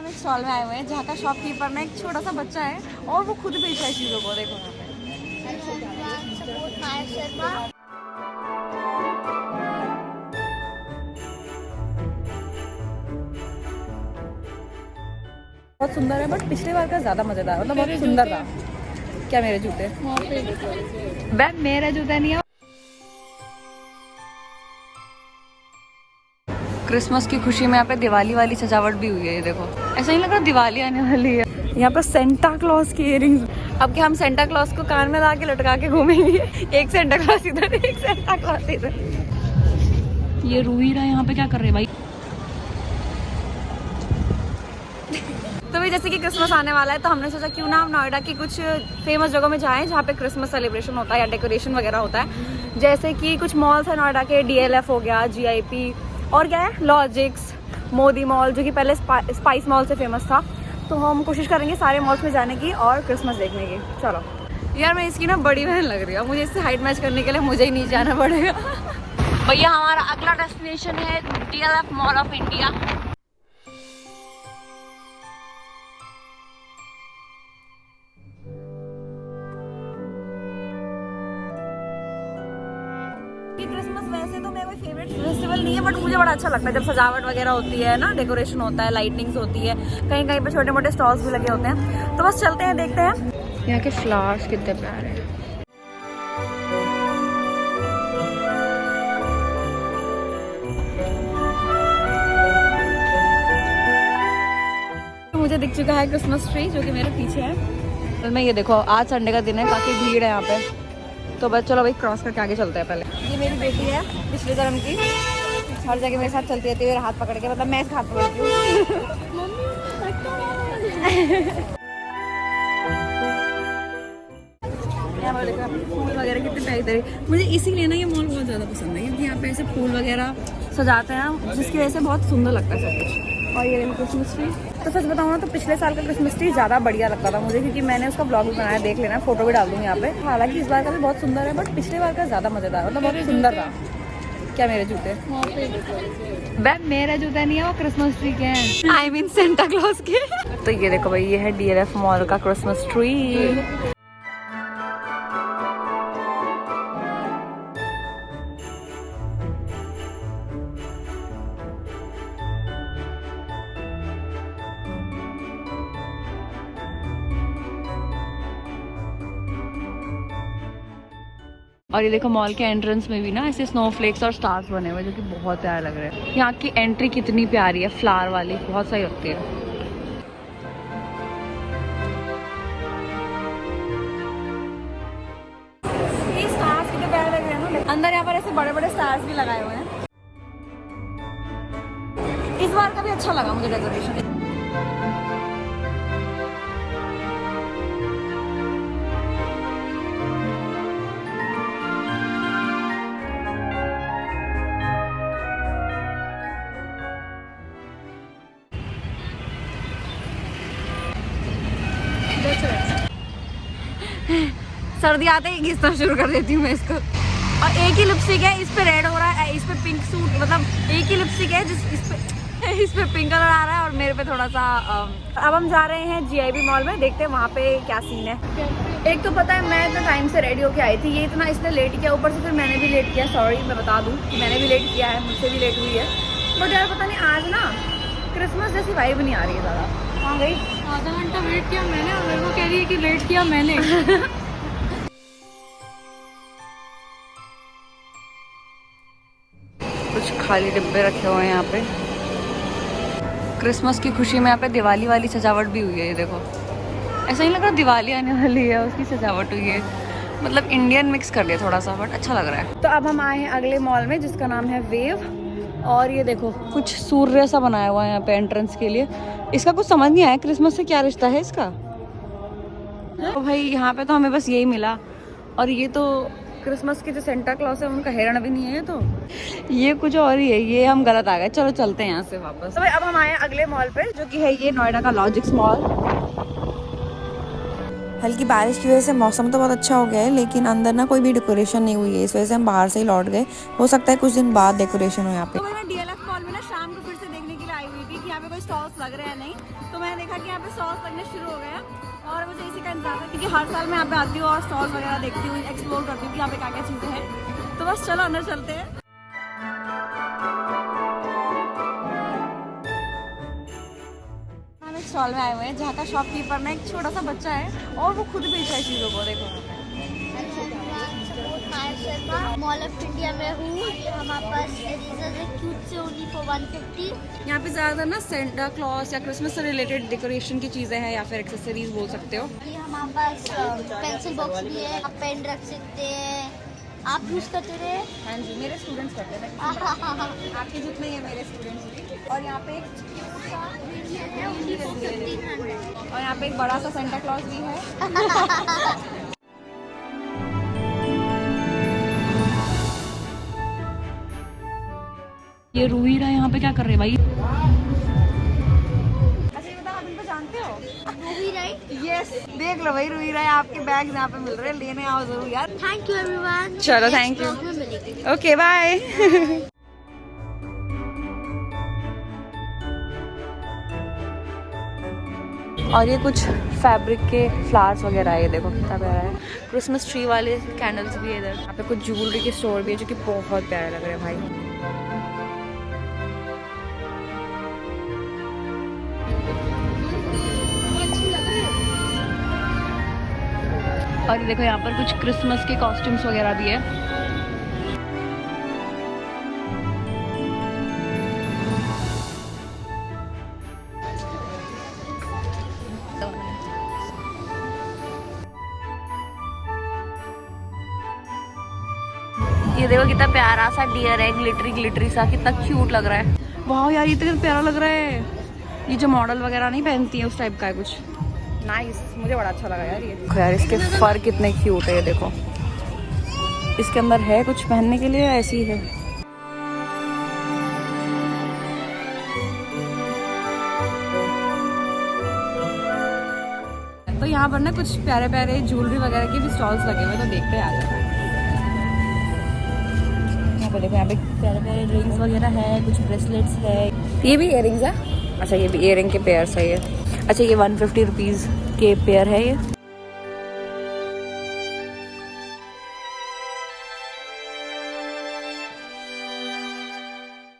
एक स्टॉल में आए हुए हैं जहाँ का शॉपकीपर ना एक छोटा सा बच्चा है और वो खुद बेच रहा है चीज़ों को। देखो यहाँ पे बहुत सुंदर है, बट पिछले बार का ज़्यादा मज़ेदार, मतलब बहुत सुंदर था। क्या मेरे जूते? मेरा जूता नहीं है। क्रिसमस की खुशी में यहाँ पे दिवाली वाली सजावट भी हुई है। ये देखो, ऐसा नहीं लग रहा दिवाली आने वाली है। यहाँ पर सेंटा क्लॉज की इयरिंग्स। अब क्या हम सेंटा क्लॉज को कान में ला के लटका के घूमेंगे? एक सेंटा क्लॉज इधर, एक सेंटा क्लॉज इधर। ये रूही रहा यहाँ पे क्या कर रहे हैं भाई? तो भाई जैसे कि क्रिसमस आने वाला है तो हमने सोचा क्यों ना हम नोएडा की कुछ फेमस जगहों में जाएं जहाँ पे क्रिसमस सेलिब्रेशन होता है या डेकोरेशन वगैरह होता है। जैसे कि कुछ मॉल्स है नोएडा के, DLF हो गया, GIP, और क्या है, लॉजिक्स, मोदी मॉल जो कि पहले स्पाइस मॉल से फेमस था। तो हम कोशिश करेंगे सारे मॉल्स में जाने की और क्रिसमस देखने की। चलो यार, मैं इसकी ना बड़ी बहन लग रही है, मुझे इससे हाइट मैच करने के लिए मुझे ही नीचे आना पड़ेगा। भैया हमारा अगला डेस्टिनेशन है DLF mall of India. Christmas वैसे तो मेरा कोई फेवरेट फेस्टिवल नहीं है, बट मुझे बड़ा अच्छा लगता है जब सजावट वगैरह होती है ना, डेकोरेशन होता है, लाइटिंग्स होती है, कहीं कहीं पे छोटे मोटे स्टॉल्स भी लगे होते हैं। तो बस चलते हैं, देखते हैं। यहाँ के फ्लावर्स कितने प्यारे हैं। मुझे दिख चुका है क्रिसमस ट्री जो कि मेरे पीछे है। तो मैं ये देखो, आज संडे का दिन है, काफी भीड़ है यहाँ पे। तो बस चलो भाई, क्रॉस करके आगे चलते हैं। पहले ये मेरी बेटी है पिछले जन्म की, हर जगह मेरे साथ चलती रहती है, मेरा हाथ पकड़ के, मतलब मैं इसका हाथ पकड़ती हूँ। फूल वगैरह कितने प्यारे प्यारे। मुझे इसीलिए ना ये मॉल बहुत ज़्यादा पसंद है, क्योंकि यहाँ पे ऐसे फूल वगैरह सजाते हैं जिसकी वजह से बहुत सुंदर लगता है सब कुछ। और ये क्रिसमस ट्री, तो सच बताऊँ ना तो पिछले साल का क्रिसमस ट्री ज़्यादा बढ़िया लगता था मुझे, क्योंकि मैंने उसका ब्लॉग भी बनाया, देख लेना, फोटो भी डाल दूँगी यहाँ पे। हालांकि इस बार का भी बहुत सुंदर है, बट पिछले बार का ज़्यादा मज़ेदार, मतलब बहुत सुंदर था। क्या मेरे जूते? मेरा जूता नहीं है, वो क्रिसमस ट्री के हैं। I mean सेंटा क्लॉज के। तो ये देखो भाई, ये है DLF मॉल का क्रिसमस ट्री। और ये देखो, मॉल के एंट्रेंस में भी ना ऐसे स्नोफ्लेक्स और स्टार्स बने हुए जो कि बहुत प्यारे लग रहे हैं। यहाँ की एंट्री कितनी प्यारी है, फ्लावर वाली, बहुत सही लगती है। ये स्टार्स कितने प्यारे लग रहे हैं ना। अंदर यहाँ पर ऐसे बड़े बड़े स्टार्स भी लगाए हुए हैं। इस बार का भी अच्छा लगा मुझे डेकोरेशन। सर्दी आते ही घिसना शुरू कर देती हूँ मैं इसको। और एक ही लिपस्टिक है, इस पे रेड हो रहा है, इस पे पिंक सूट, मतलब एक ही लिपस्टिक है इस पे पिंक कलर आ रहा है और मेरे पे थोड़ा सा। अब हम जा रहे हैं GIB मॉल में, देखते हैं वहाँ पे क्या सीन है। एक तो पता है, मैं इतना टाइम से रेडी होके आई थी, ये इतना इसने लेट किया, ऊपर से फिर मैंने भी लेट किया। सॉरी, मैं बता दूँ कि मैंने भी लेट किया है, मुझसे भी लेट हुई है। बट यार पता नहीं आज ना क्रिसमस जैसी वाइब नहीं आ रही है ज़्यादा। हाँ गई, आधा घंटा वेट किया मैंने और मेरे को कह रही है कि लेट किया मैंने। कुछ खाली डिब्बे रखे हुए हैं यहाँ पे। क्रिसमस की खुशी में यहाँ पे दिवाली वाली सजावट भी हुई है। ये देखो, ऐसा नहीं लग रहा दिवाली आने वाली है, उसकी सजावट हुई है, मतलब इंडियन मिक्स कर दिया थोड़ा सा, बट अच्छा लग रहा है। तो अब हम आए हैं अगले मॉल में जिसका नाम है वेव। और ये देखो, कुछ सूर्य सा बनाया हुआ है यहाँ पे एंट्रेंस के लिए। इसका कुछ समझ नहीं आया क्रिसमस से क्या रिश्ता है इसका। तो भाई यहाँ पे तो हमें बस यही मिला। और ये तो क्रिसमस के जो सेंटा क्लॉज है उनका हिरण भी नहीं है, तो ये कुछ और ही है। ये हम गलत आ गए, चलो चलते हैं यहाँ से वापस। तो भाई अब हम आए हैं अगले मॉल पे जो कि है ये नोएडा का लॉजिक्स मॉल। हल्की बारिश की वजह से मौसम तो बहुत अच्छा हो गया है, लेकिन अंदर ना कोई भी डेकोरेशन नहीं हुई है, इस वजह से हम बाहर से ही लौट गए। हो सकता है कुछ दिन बाद डेकोरेशन हो यहाँ पे। तो मैं DLF मॉल में ना शाम को फिर से देखने के लिए आई हुई थी कि यहाँ पे कोई स्टॉल्स लग रहे हैं नहीं, तो मैंने देखा कि यहाँ पे स्टॉल्स लगने शुरू हो गए हैं और मुझे इसी का इंतजार है, क्योंकि हर साल मैं यहाँ पे आती हूँ और स्टॉल्स वगैरह देखती हूँ, एक्सप्लोर करती हूँ कि यहाँ पे क्या क्या चीज़ें हैं। तो बस चलो अंदर चलते हैं। हम एक स्टॉल में आए हुए हैं जहाँ का शॉपकीपर ना एक छोटा सा बच्चा है और वो खुद बेच रहा है चीज़ों को। देखो मॉल ऑफ इंडिया में हूँ। हमारे पास क्यूट से ओनली फॉर 150। यहाँ पे ज़्यादातर ना सेंटा क्लॉज या क्रिसमस से रिलेटेड डेकोरेशन की चीज़ें हैं या फिर एक्सेसरीज बोल सकते हो। ये हमारे पास पेंसिल बॉक्स भी है, आप पेन रख सकते हैं। आप यूज़ करते रहे? हाँ जी, मेरे स्टूडेंट्स करते हैं, आपके जितने ही है मेरे स्टूडेंट्स भी। और यहाँ पे और यहाँ पे एक बड़ा सा सेंटा क्लॉज भी है। ये रूहीरा यहाँ पे क्या कर रहे हैं भाई? अच्छा ये बताओ, आप इनको जानते हो? Movie right? यस, देख लो भाई, रूहीरा आपके बैग यहाँ पे मिल रहे हैं, लेने आओ जरूर यार। Thank you everyone. चलो, थैंक यू। Okay bye. और ये कुछ फैब्रिक के फ्लावर्स वगैरह है, ये देखो कितना प्यारा है। क्रिसमस ट्री वाले कैंडल्स भी है इधर। यहाँ पे कुछ ज्वेलरी के स्टोर भी है जो कि बहुत प्यारे लग रहे हैं भाई। और देखो यहाँ पर कुछ क्रिसमस के कॉस्ट्यूम्स वगैरह भी है। ये देखो कितना प्यारा सा डियर है, ग्लिटरी ग्लिटरी सा, कितना क्यूट लग रहा है। वाह यार, ये तो कितना प्यारा लग रहा है। ये जो मॉडल वगैरह नहीं पहनती है उस टाइप का है कुछ। नाइस, मुझे बड़ा अच्छा लगा यार ये। देखो यार, इसके फर कितने क्यूट है, ये देखो। इसके अंदर है कुछ पहनने के लिए, ऐसी है। तो यहाँ पर ना कुछ प्यारे प्यारे ज्वेलरी वगैरह के भी स्टॉल्स लगे हुए, तो देखते हैं आगे। यहाँ पे देखो, यहाँ पे प्यारे प्यारे रिंग्स वगैरह है, कुछ ब्रेसलेट्स है। ये भी इयररिंग्स है? अच्छा, ये भी इयररिंग के पेयर्स है ये। अच्छा, ये 150 रुपीज़ के पेयर है ये।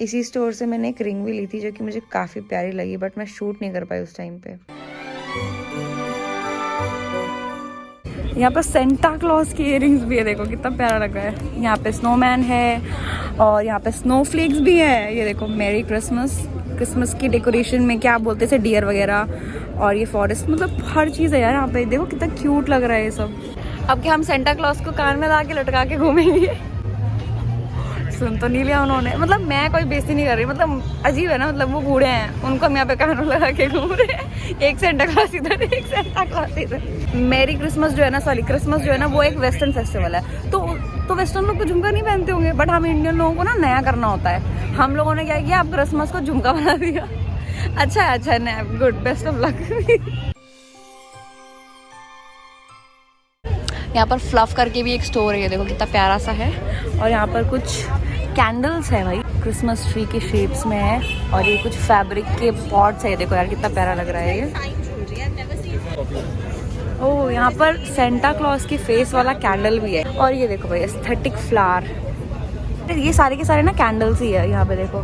इसी स्टोर से मैंने एक रिंग भी ली थी जो कि मुझे काफ़ी प्यारी लगी, बट मैं शूट नहीं कर पाई उस टाइम पे। यहाँ पर सेंटा क्लॉज की इयररिंग्स भी है, देखो कितना प्यारा लग रहा है। यहाँ पे स्नोमैन है और यहाँ पे स्नोफ्लेक्स भी है। ये देखो, मेरी क्रिसमस, क्रिसमस की डेकोरेशन में क्या बोलते थे, डियर वगैरह। और ये फॉरेस्ट, मतलब हर चीज़ है यार यहाँ पे। देखो कितना क्यूट लग रहा है ये सब। अब क्या हम सेंटा क्लॉज को कान में ला के लटका के घूमेंगे? सुन तो नहीं लिया उन्होंने, मतलब मैं कोई बेइज्जती नहीं कर रही, मतलब अजीब है ना, मतलब वो बूढ़े हैं, उनको हम यहाँ पे कानों लगा के घूम रहे हैं। एक सेंटा क्लॉज इधर, एक सेंटा क्लॉज इधर। मेरी क्रिसमस जो है ना, सॉरी क्रिसमस जो है ना, वो एक वेस्टर्न फेस्टिवल है। तो वेस्टर्न लोग तो झुमका नहीं पहनते होंगे, बट हम इंडियन लोगों को ना नया करना होता है। हम लोगों ने क्या किया, अब क्रिसमस को झुमका बना दिया। अच्छा है, अच्छा है, गुड, बेस्ट ऑफ लक। यहाँ पर फ्लफ करके भी एक स्टोर है, ये देखो कितना प्यारा सा है। और यहाँ पर कुछ कैंडल्स है भाई, क्रिसमस ट्री के शेप्स में है। और ये कुछ फैब्रिक के पॉट्स है, देखो यार कितना प्यारा लग रहा है ये। ओह, यहाँ पर सेंटा क्लॉज के फेस वाला कैंडल भी है। और ये देखो भाई, एस्थेटिक फ्लावर। ये सारे के सारे ना कैंडल्स ही है। यहाँ पे देखो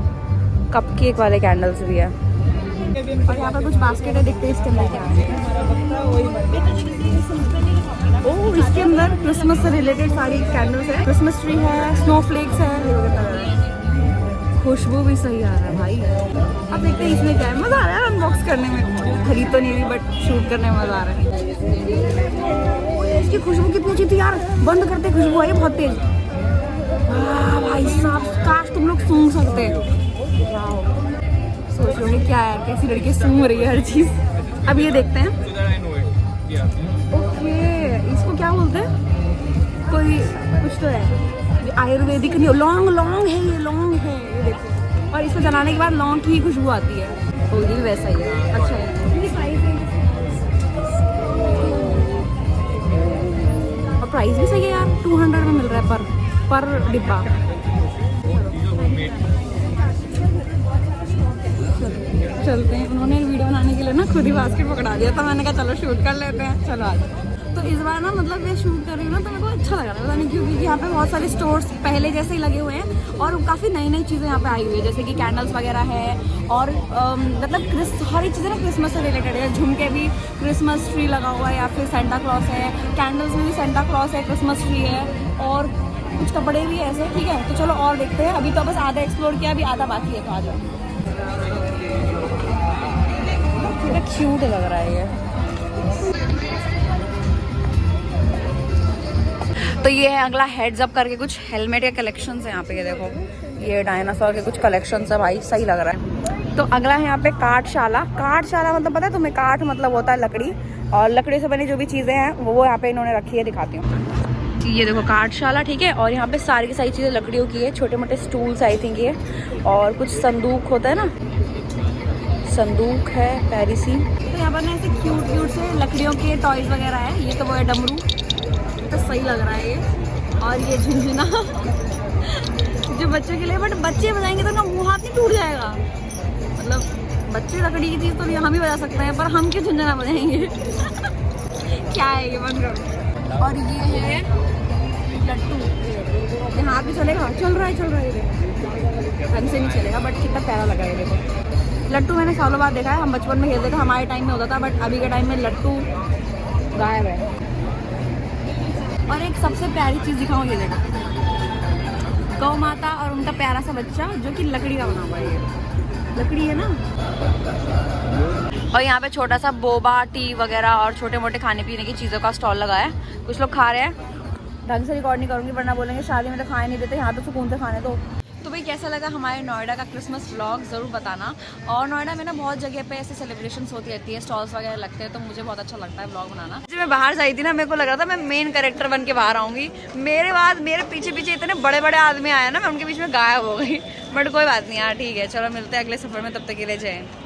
कपकेक वाले कैंडल्स भी है। और यहाँ पर कुछ बास्केट है, देखते हैं इसके अंदर क्या है। ओह, इसके अंदर क्रिसमस से रिलेटेड सारी कैंडल्स है। क्रिसमस ट्री है, स्नोफ्लेक्स है, खुशबू भी सही आ रहा है भाई। अब देखते हैं इसमें क्या है। मजा आ रहा है अनबॉक्स करने में। खरीद तो नहीं रही, बट शूट करने में मजा आ रहा है। इसकी खुशबू कितनी अच्छी थी यार, बंद करते खुशबू आई बहुत तेज। भाई साहब, काश तुम लोग सूंघ सकते। सोच लो क्या है, कैसी लड़की सूंघ रही है हर चीज। अब ये देखते हैं। ओके, इसको क्या बोलते हैं, कोई कुछ तो है, आयुर्वेदिक नहीं, लौंग है, ये लौंग है, ये देखो। और इसको जलाने के बाद लौंग की खुशबू आती है। तो ये भी वैसा ही है। अच्छा है। और प्राइस भी सही है यार, 200 में मिल रहा है पर डिब्बा। चलते हैं। उन्होंने वीडियो बनाने के लिए ना खुद ही बास्केट पकड़ा दिया था, मैंने कहा चलो शूट कर लेते हैं, चलो आज। तो इस बार ना मतलब मैं शूट कर रही हूँ ना तो मेरे को अच्छा लग रहा है, पता नहीं क्यों, क्योंकि यहाँ पे बहुत सारे स्टोर्स पहले जैसे ही लगे हुए हैं और काफ़ी नई नई चीज़ें यहाँ पे आई हुई है, जैसे कि कैंडल्स वगैरह है और मतलब हर एक चीज़ें ना क्रिसमस से रिलेटेड है। झुमके भी क्रिसमस ट्री लगा हुआ है या फिर सेंटा क्लॉस है, कैंडल्स में भी सेंटा क्लॉस है, क्रिसमस ट्री है और कुछ कपड़े भी ऐसे। ठीक है, तो चलो और देखते हैं। अभी तो बस आधा एक्सप्लोर किया, अभी आधा बाकी है, तो आ जाओ। कितना क्यूट लग रहा है ये। तो ये है अगला हेड्स अप करके कुछ हेलमेट या कलेक्शन है यहाँ पे, ये देखो ये डायनासोर के कुछ कलेक्शन है भाई, सही लग रहा है। तो अगला है यहाँ पे काठशाला। काठशाला मतलब पता है तुम्हें, काठ मतलब होता है लकड़ी, और लकड़ी से बनी जो भी चीज़ें हैं वो यहाँ पे इन्होंने रखी है, दिखाती हूँ। ये देखो काठशाला, ठीक है, और यहाँ पे सारी की सारी चीज़ें लकड़ियों की है, छोटे मोटे स्टूल्स आई थिंक ये, और कुछ संदूक होता है ना, संदूक है पेरिसी। तो यहाँ पर ना ऐसे क्यूट क्यूट से लकड़ियों के टॉयज वगैरह है। ये तो वो है डमरू, तो सही लग रहा है ये। और ये झुनझुना जो बच्चों के लिए, बट बच्चे बजाएंगे तो ना मुँह हाथ नहीं टूट जाएगा। मतलब बच्चे लकड़ी की चीज़ तो हम ही बजा सकते हैं, पर हम क्यों झुनझुना बजाएंगे क्या है ये, बंद करो। और ये है लट्टू, यहाँ भी चलेगा, चल रहा है ढंग से नहीं चलेगा, बट कितना प्यारा लगा है देखो। लट्टू मैंने सालों बाद देखा है, हम बचपन में खेलते थे, हमारे टाइम में होता था, बट अभी के टाइम में लट्टू गायब है। और एक सबसे प्यारी चीज़ दिखाऊँ, ये देखो गौ माता और उनका प्यारा सा बच्चा जो कि लकड़ी का बना हुआ है, ये लकड़ी है ना। और यहाँ पे छोटा सा बोबा टी वगैरह और छोटे मोटे खाने पीने की चीज़ों का स्टॉल लगा है, कुछ लोग खा रहे हैं। ढंग से रिकॉर्ड नहीं करूँगी वरना बोलेंगे शादी में तो खाए नहीं देते, यहाँ तो सुकून से खाने दो। तो भाई कैसा लगा हमारे नोएडा का क्रिसमस व्लॉग ज़रूर बताना। और नोएडा में ना बहुत जगह पे ऐसे सेलिब्रेशंस होती रहती है, स्टॉल्स वगैरह लगते हैं, तो मुझे बहुत अच्छा लगता है व्लॉग बनाना। जब मैं बाहर जाई थी ना, मेरे को लग रहा था मैं मेन कैरेक्टर बन के बाहर आऊँगी, मेरे बाद मेरे पीछे पीछे इतने बड़े बड़े आदमी आए ना, मैं उनके बीच में गायब हो गई। बट कोई बात नहीं यार, ठीक है, चलो मिलते हैं अगले सफ़र में, तब तक के लिए जय हिंद।